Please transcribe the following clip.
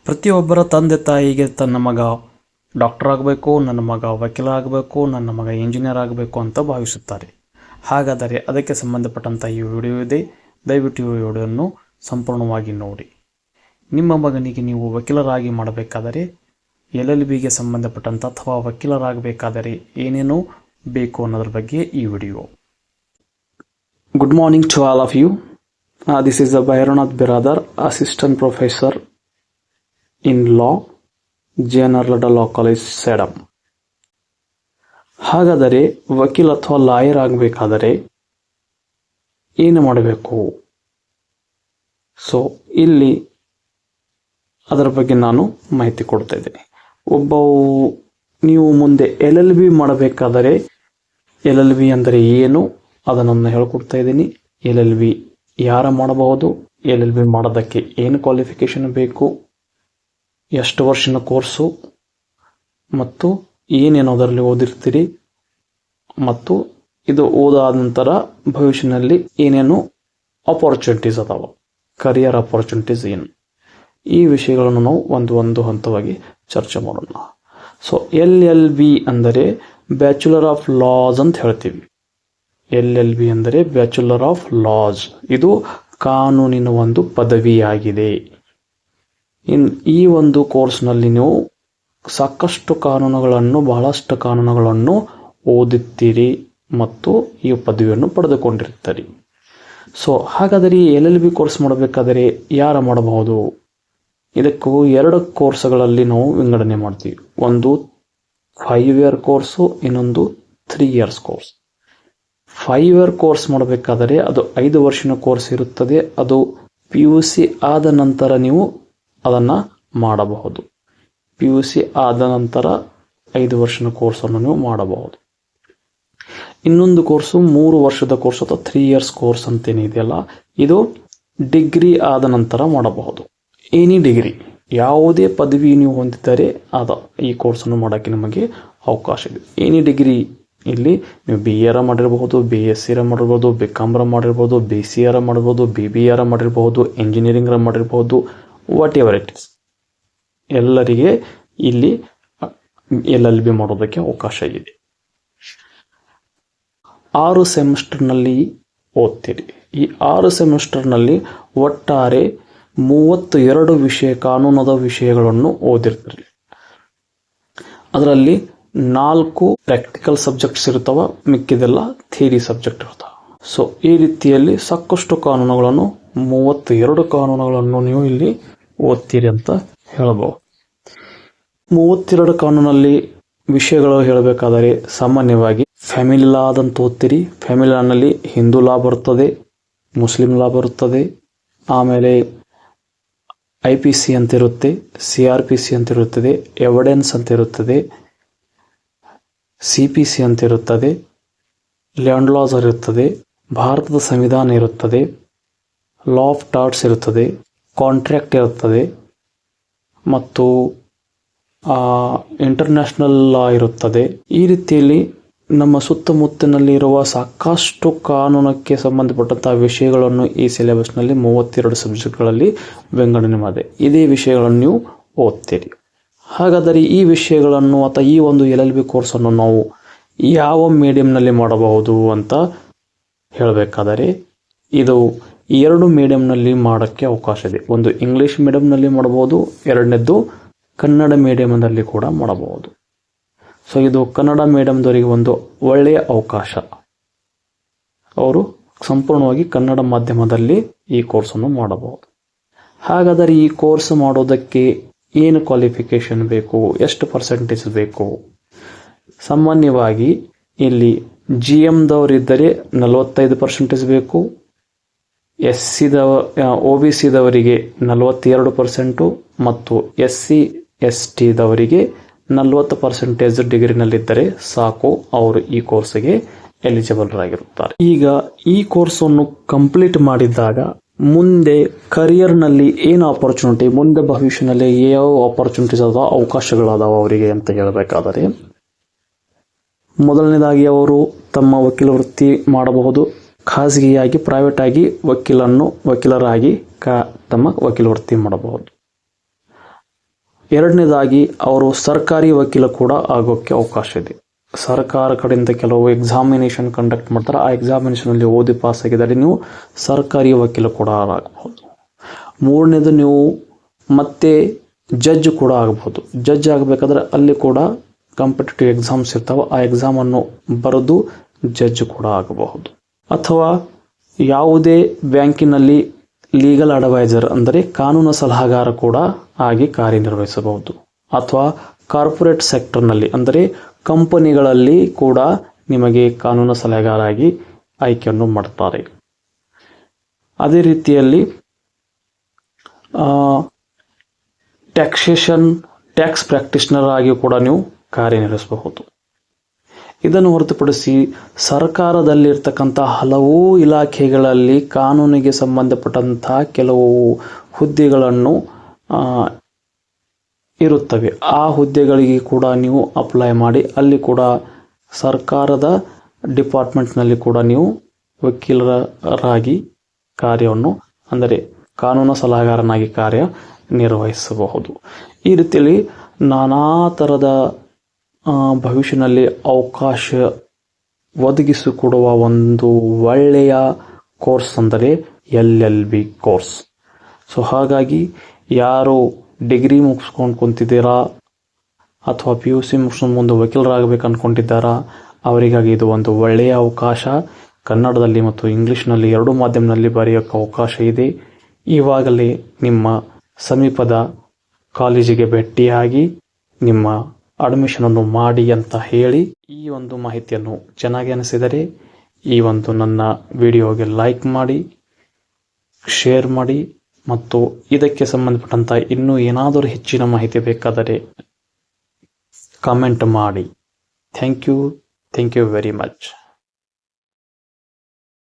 ಪ್ರತಿಯೊಬ್ಬರ ತಂದೆ ತಾಯಿಗೆ ತನ್ನ ಮಗ ಡಾಕ್ಟರ್ ಆಗಬೇಕು, ನನ್ನ ಮಗ ವಕೀಲ ಆಗಬೇಕು, ನನ್ನ ಮಗ ಇಂಜಿನಿಯರ್ ಆಗಬೇಕು ಅಂತ ಭಾವಿಸುತ್ತಾರೆ. ಹಾಗಾದರೆ ಅದಕ್ಕೆ ಸಂಬಂಧಪಟ್ಟಂಥ ಈ ವಿಡಿಯೋ ಇದೆ. ದಯವಿಟ್ಟು ಈ ವಿಡಿಯೋವನ್ನು ಸಂಪೂರ್ಣವಾಗಿ ನೋಡಿ. ನಿಮ್ಮ ಮಗನಿಗೆ ನೀವು ವಕೀಲರಾಗಿ ಮಾಡಬೇಕಾದರೆ LLBಗೆ ಸಂಬಂಧಪಟ್ಟಂಥ ಅಥವಾ ವಕೀಲರಾಗಬೇಕಾದರೆ ಏನೇನು ಬೇಕು ಅನ್ನೋದ್ರ ಬಗ್ಗೆ ಈ video. Good morning to all of you. This is Bhairanath Biradar, Assistant Professor in Law, JNR Law College, Sedam. ಹಾಗಾದರೆ ವಕೀಲ ಅಥವಾ ಲಾಯರ್ ಆಗಬೇಕಾದರೆ ಏನು ಮಾಡಬೇಕು? ಇಲ್ಲಿ ಅದರ ಬಗ್ಗೆ ನಾನು ಮಾಹಿತಿ ಕೊಡ್ತಾ ಇದ್ದೇನೆ. ನೀವು ಮುಂದೆ LLB ಮಾಡಬೇಕಾದರೆ LLB ಅಂದರೆ ಏನು ಅದನ್ನು ಹೇಳ್ಕೊಡ್ತಾ ಇದ್ದೀನಿ. LLB ಯಾರ ಮಾಡಬಹುದು, LLB ಮಾಡೋದಕ್ಕೆ ಏನು ಕ್ವಾಲಿಫಿಕೇಶನ್ ಬೇಕು, ಎಷ್ಟು ವರ್ಷದ ಕೋರ್ಸು ಮತ್ತು ಏನೇನು ಅದರಲ್ಲಿ ಓದಿರ್ತೀರಿ ಮತ್ತು ಇದು ಓದಾದ ನಂತರ ಭವಿಷ್ಯದಲ್ಲಿ ಏನೇನು ಆಪರ್ಚುನಿಟೀಸ್ ಅದಾವ, ಕರಿಯರ್ ಆಪರ್ಚುನಿಟೀಸ್ ಏನು, ಈ ವಿಷಯಗಳನ್ನು ನಾವು ಒಂದು ಹಂತವಾಗಿ ಚರ್ಚೆ ಮಾಡೋಣ. LLB ಅಂದರೆ ಬ್ಯಾಚುಲರ್ ಆಫ್ ಲಾಸ್ ಅಂತ ಹೇಳ್ತೀವಿ. LLB ಅಂದರೆ ಬ್ಯಾಚುಲರ್ ಆಫ್ ಲಾಸ್. ಇದು ಕಾನೂನಿನ ಒಂದು ಪದವಿಯಾಗಿದೆ. ಈ ಒಂದು ಕೋರ್ಸ್ನಲ್ಲಿ ನೀವು ಸಾಕಷ್ಟು ಕಾನೂನುಗಳನ್ನು, ಬಹಳಷ್ಟು ಕಾನೂನುಗಳನ್ನು ಓದುತ್ತೀರಿ ಮತ್ತು ಈ ಪದವಿಯನ್ನು ಪಡೆದುಕೊಂಡಿರ್ತೀರಿ. ಹಾಗಾದರೆ ಈ LLB ಕೋರ್ಸ್ ಮಾಡಬೇಕಾದರೆ ಯಾರು ಮಾಡಬಹುದು? ಇದಕ್ಕೂ 2 ಕೋರ್ಸ್ಗಳಲ್ಲಿ ನಾವು ವಿಂಗಡಣೆ ಮಾಡ್ತೀವಿ. ಒಂದು 5 year ಕೋರ್ಸು, ಇನ್ನೊಂದು 3 years ಕೋರ್ಸ್. 5 year ಕೋರ್ಸ್ ಮಾಡಬೇಕಾದರೆ ಅದು 5 ವರ್ಷದ ಕೋರ್ಸ್ ಇರುತ್ತದೆ. ಅದು PUC ಆದ ನಂತರ ನೀವು ಅದನ್ನು ಮಾಡಬಹುದು. PUC ಆದ ನಂತರ 5 ವರ್ಷದ ಕೋರ್ಸನ್ನು ನೀವು ಮಾಡಬಹುದು. ಇನ್ನೊಂದು ಕೋರ್ಸು 3 ವರ್ಷದ ಕೋರ್ಸ್ ಅಥವಾ 3 years ಕೋರ್ಸ್ ಅಂತೇನಿದೆಯಲ್ಲ, ಇದು ಡಿಗ್ರಿ ಆದ ನಂತರ ಮಾಡಬಹುದು. ಎನಿ ಡಿಗ್ರಿ, ಯಾವುದೇ ಪದವಿ ನೀವು ಹೊಂದಿದ್ದರೆ ಈ ಕೋರ್ಸನ್ನು ಮಾಡೋಕ್ಕೆ ನಿಮಗೆ ಅವಕಾಶ ಇದೆ. ಎನಿ ಡಿಗ್ರಿ, ಇಲ್ಲಿ ನೀವು BA ಮಾಡಿರಬಹುದು, BSc ಮಾಡಿರ್ಬೋದು, BCom ಮಾಡಿರ್ಬೋದು, BCA ಮಾಡಿರ್ಬೋದು, BBA ಮಾಡಿರ್ಬೋದು, ಇಂಜಿನಿಯರಿಂಗ್ ಮಾಡಿರ್ಬೋದು, ವಾಟ್ ಎವರ್ ಇಟ್ ಇಸ್, ಎಲ್ಲರಿಗೆ ಇಲ್ಲಿ LLB ಮಾಡೋದಕ್ಕೆ ಅವಕಾಶ ಇದೆ. 6 ಸೆಮಿಸ್ಟರ್ನಲ್ಲಿ ಓದ್ತೀರಿ. ಈ 6 ಸೆಮಿಸ್ಟರ್ನಲ್ಲಿ ಒಟ್ಟಾರೆ 32 ಕಾನೂನದ ವಿಷಯಗಳನ್ನು ಓದಿರ್ತೀರಿ. ಅದರಲ್ಲಿ 4 ಪ್ರಾಕ್ಟಿಕಲ್ ಸಬ್ಜೆಕ್ಟ್ಸ್ ಇರ್ತಾವ, ಮಿಕ್ಕಿದೆಲ್ಲ ಥಿಯರಿ ಸಬ್ಜೆಕ್ಟ್ ಇರ್ತಾವ. ಈ ರೀತಿಯಲ್ಲಿ ಸಾಕಷ್ಟು ಕಾನೂನುಗಳನ್ನು, 32 ಕಾನೂನುಗಳನ್ನು ನೀವು ಇಲ್ಲಿ ಓದ್ತೀರಿ ಅಂತ ಹೇಳಬಹುದು. 32 ಕಾನೂನಲ್ಲಿ ವಿಷಯಗಳು ಹೇಳಬೇಕಾದರೆ ಸಾಮಾನ್ಯವಾಗಿ ಫ್ಯಾಮಿಲಿ ಲಾ ಅದಂತ ಓದ್ತೀರಿ. ಫ್ಯಾಮಿಲಿ ಲಾನಲ್ಲಿ ಹಿಂದೂ ಲಾ ಬರುತ್ತದೆ, ಮುಸ್ಲಿಂ ಲಾ ಬರುತ್ತದೆ, ಆಮೇಲೆ IPC ಅಂತ ಇರುತ್ತೆ, CRPC ಅಂತ ಇರುತ್ತದೆ, ಎವಿಡೆನ್ಸ್ ಅಂತ ಇರುತ್ತದೆ, CPC ಅಂತ ಇರುತ್ತದೆ, ಲ್ಯಾಂಡ್ ಲಾಸ್ ಇರುತ್ತದೆ, ಭಾರತದ ಸಂವಿಧಾನ ಇರುತ್ತದೆ, ಲಾ ಆಫ್ ಟಾರ್ಟ್ಸ್ ಇರುತ್ತದೆ, ಕಾಂಟ್ರಾಕ್ಟ್ ಇರುತ್ತದೆ ಮತ್ತು ಇಂಟರ್ನ್ಯಾಷನಲ್ ಲಾ ಇರುತ್ತದೆ. ಈ ರೀತಿಯಲ್ಲಿ ನಮ್ಮ ಸುತ್ತಮುತ್ತಲಿರುವ ಸಾಕಷ್ಟು ಕಾನೂನಕ್ಕೆ ಸಂಬಂಧಪಟ್ಟಂತಹ ವಿಷಯಗಳನ್ನು ಈ ಸಿಲೆಬಸ್ನಲ್ಲಿ 32 ಸಬ್ಜೆಕ್ಟ್ಗಳಲ್ಲಿ ವಿಂಗಡಣೆ ಮಾಡಿದೆ. ಇದೇ ವಿಷಯಗಳನ್ನು ನೀವು ಓದ್ತೀರಿ. ಹಾಗಾದರೆ ಈ ವಿಷಯಗಳನ್ನು ಅಥವಾ ಈ ಒಂದು LLB ಕೋರ್ಸನ್ನು ನಾವು ಯಾವ ಮೀಡಿಯಂನಲ್ಲಿ ಮಾಡಬಹುದು ಅಂತ ಹೇಳಬೇಕಾದರೆ, ಇದು 2 ಮೀಡಿಯಂನಲ್ಲಿ ಮಾಡೋಕ್ಕೆ ಅವಕಾಶ ಇದೆ. ಒಂದು ಇಂಗ್ಲಿಷ್ ಮೀಡಿಯಂನಲ್ಲಿ ಮಾಡಬಹುದು, ಎರಡನೇದ್ದು ಕನ್ನಡ ಮೀಡಿಯಂನಲ್ಲಿ ಕೂಡ ಮಾಡಬಹುದು. ಇದು ಕನ್ನಡ ಮೀಡಿಯಂದವರಿಗೆ ಒಂದು ಒಳ್ಳೆಯ ಅವಕಾಶ. ಅವರು ಸಂಪೂರ್ಣವಾಗಿ ಕನ್ನಡ ಮಾಧ್ಯಮದಲ್ಲಿ ಈ ಕೋರ್ಸನ್ನು ಮಾಡಬಹುದು. ಹಾಗಾದರೆ ಈ ಕೋರ್ಸ್ ಮಾಡೋದಕ್ಕೆ ಏನು ಕ್ವಾಲಿಫಿಕೇಶನ್ ಬೇಕು, ಎಷ್ಟು ಪರ್ಸೆಂಟೇಜ್ ಬೇಕು? ಸಾಮಾನ್ಯವಾಗಿ ಇಲ್ಲಿ GMದವರಿದ್ದರೆ 45% ಬೇಕು, OBCದವರಿಗೆ 42% ಮತ್ತು SC ST ದವರಿಗೆ 40% ಡಿಗ್ರಿನಲ್ಲಿದ್ದರೆ ಸಾಕು, ಅವರು ಈ ಕೋರ್ಸ್ಗೆ ಎಲಿಜಿಬಲ್ ಆಗಿರುತ್ತಾರೆ. ಈಗ ಈ ಕೋರ್ಸನ್ನು ಕಂಪ್ಲೀಟ್ ಮಾಡಿದಾಗ ಮುಂದೆ ಕರಿಯರ್ನಲ್ಲಿ ಏನು ಆಪರ್ಚುನಿಟಿ, ಮುಂದೆ ಭವಿಷ್ಯದಲ್ಲಿ ಯಾವ ಆಪರ್ಚುನಿಟೀಸ್ ಅದಾವ, ಅವಕಾಶಗಳದಾವ ಅವರಿಗೆ ಅಂತ ಹೇಳಬೇಕಾದರೆ, ಮೊದಲನೇದಾಗಿ ಅವರು ತಮ್ಮ ವಕೀಲ ವೃತ್ತಿ ಮಾಡಬಹುದು. ಖಾಸಗಿಯಾಗಿ, ಪ್ರೈವೇಟ್ ಆಗಿ ವಕೀಲರಾಗಿ ತಮ್ಮ ವಕೀಲ ವೃತ್ತಿ ಮಾಡಬಹುದು. ಎರಡನೇದಾಗಿ ಅವರು ಸರ್ಕಾರಿ ವಕೀಲ ಕೂಡ ಆಗೋಕ್ಕೆ ಅವಕಾಶ ಇದೆ. ಸರ್ಕಾರ ಕಡೆಯಿಂದ ಕೆಲವು ಎಕ್ಸಾಮಿನೇಷನ್ ಕಂಡಕ್ಟ್ ಮಾಡ್ತಾರೆ. ಆ ಎಕ್ಸಾಮಿನೇಷನಲ್ಲಿ ಓದಿ ಪಾಸ್ ಆಗಿದ್ದರೆ ನೀವು ಸರ್ಕಾರಿ ವಕೀಲ ಕೂಡ ಆಗಬಹುದು. ಮೂರನೇದು, ನೀವು ಮತ್ತೆ ಜಡ್ಜ್ ಕೂಡ ಆಗಬಹುದು. ಜಡ್ಜ್ ಆಗಬೇಕಾದ್ರೆ ಅಲ್ಲಿ ಕೂಡ ಕಾಂಪಿಟೇಟಿವ್ ಎಕ್ಸಾಮ್ಸ್ ಇರ್ತಾವೆ. ಆ ಎಕ್ಸಾಮನ್ನು ಬರೆದು ಜಡ್ಜ್ ಕೂಡ ಆಗಬಹುದು. ಅಥವಾ ಯಾವುದೇ ಬ್ಯಾಂಕಿನಲ್ಲಿ ಲೀಗಲ್ ಅಡ್ವೈಸರ್ ಅಂದರೆ ಕಾನೂನು ಸಲಹಾಗಾರ ಕೂಡ ಆಗಿ ಕಾರ್ಯನಿರ್ವಹಿಸಬಹುದು. ಅಥವಾ ಕಾರ್ಪೊರೇಟ್ ಸೆಕ್ಟರ್ನಲ್ಲಿ ಅಂದರೆ ಕಂಪನಿಗಳಲ್ಲಿ ಕೂಡ ನಿಮಗೆ ಕಾನೂನು ಸಲಹೆಗಾರ ಆಗಿ ಆಯ್ಕೆಯನ್ನು ಮಾಡ್ತಾರೆ. ಅದೇ ರೀತಿಯಲ್ಲಿ ಟ್ಯಾಕ್ಸ್ ಪ್ರಾಕ್ಟೀಷನರ್ ಆಗಿ ಕೂಡ ನೀವು ಕಾರ್ಯನಿರ್ವಹಿಸಬಹುದು. ಇದನ್ನು ಹೊರತುಪಡಿಸಿ ಸರ್ಕಾರದಲ್ಲಿರ್ತಕ್ಕಂಥ ಹಲವು ಇಲಾಖೆಗಳಲ್ಲಿ ಕಾನೂನಿಗೆ ಸಂಬಂಧಪಟ್ಟಂತಹ ಕೆಲವು ಹುದ್ದೆಗಳನ್ನು ಇರುತ್ತವೆ. ಆ ಹುದ್ದೆಗಳಿಗೆ ಕೂಡ ನೀವು ಅಪ್ಲೈ ಮಾಡಿ ಅಲ್ಲಿ ಕೂಡ ಸರ್ಕಾರದ ಡಿಪಾರ್ಟ್ಮೆಂಟ್ನಲ್ಲಿ ಕೂಡ ನೀವು ವಕೀಲರಾಗಿ ಕಾರ್ಯವನ್ನು ಅಂದರೆ ಕಾನೂನು ಸಲಹಾಗಾರನಾಗಿ ಕಾರ್ಯ ನಿರ್ವಹಿಸಬಹುದು. ಈ ರೀತಿಯಲ್ಲಿ ನಾನಾ ಥರದ ಭವಿಷ್ಯದಲ್ಲಿ ಅವಕಾಶ ಒದಗಿಸಿಕೊಡುವ ಒಂದು ಒಳ್ಳೆಯ ಕೋರ್ಸ್ ಅಂದರೆ LLB ಕೋರ್ಸ್. ಸೊ ಹಾಗಾಗಿ ಯಾರು ಡಿಗ್ರಿ ಮುಗಿಸ್ಕೊಂಡು ಕುಂತಿದ್ದೀರಾ ಅಥವಾ PUC ಮುಗಿಸ್ಕೊಂಡು ಮುಂದೆ ವಕೀಲರಾಗಬೇಕು ಅಂದ್ಕೊಂಡಿದ್ದಾರಾ ಅವರಿಗಾಗಿ ಇದು ಒಂದು ಒಳ್ಳೆಯ ಅವಕಾಶ. ಕನ್ನಡದಲ್ಲಿ ಮತ್ತು ಇಂಗ್ಲೀಷ್ನಲ್ಲಿ ಎರಡೂ ಮಾಧ್ಯಮದಲ್ಲಿ ಬರೆಯೋಕ್ಕೆ ಅವಕಾಶ ಇದೆ. ಇವಾಗಲೇ ನಿಮ್ಮ ಸಮೀಪದ ಕಾಲೇಜಿಗೆ ಭೇಟಿಯಾಗಿ ನಿಮ್ಮ ಅಡ್ಮಿಷನನ್ನು ಮಾಡಿ ಅಂತ ಹೇಳಿ, ಈ ಒಂದು ಮಾಹಿತಿಯನ್ನು ಚೆನ್ನಾಗಿ ಅನಿಸಿದರೆ ಈ ಒಂದು ನನ್ನ ವಿಡಿಯೋಗೆ ಲೈಕ್ ಮಾಡಿ, ಶೇರ್ ಮಾಡಿ ಮತ್ತು ಇದಕ್ಕೆ ಸಂಬಂಧಪಟ್ಟಂಥ ಇನ್ನೂ ಏನಾದರೂ ಹೆಚ್ಚಿನ ಮಾಹಿತಿ ಬೇಕಾದರೆ ಕಮೆಂಟ್ ಮಾಡಿ. Thank you very much.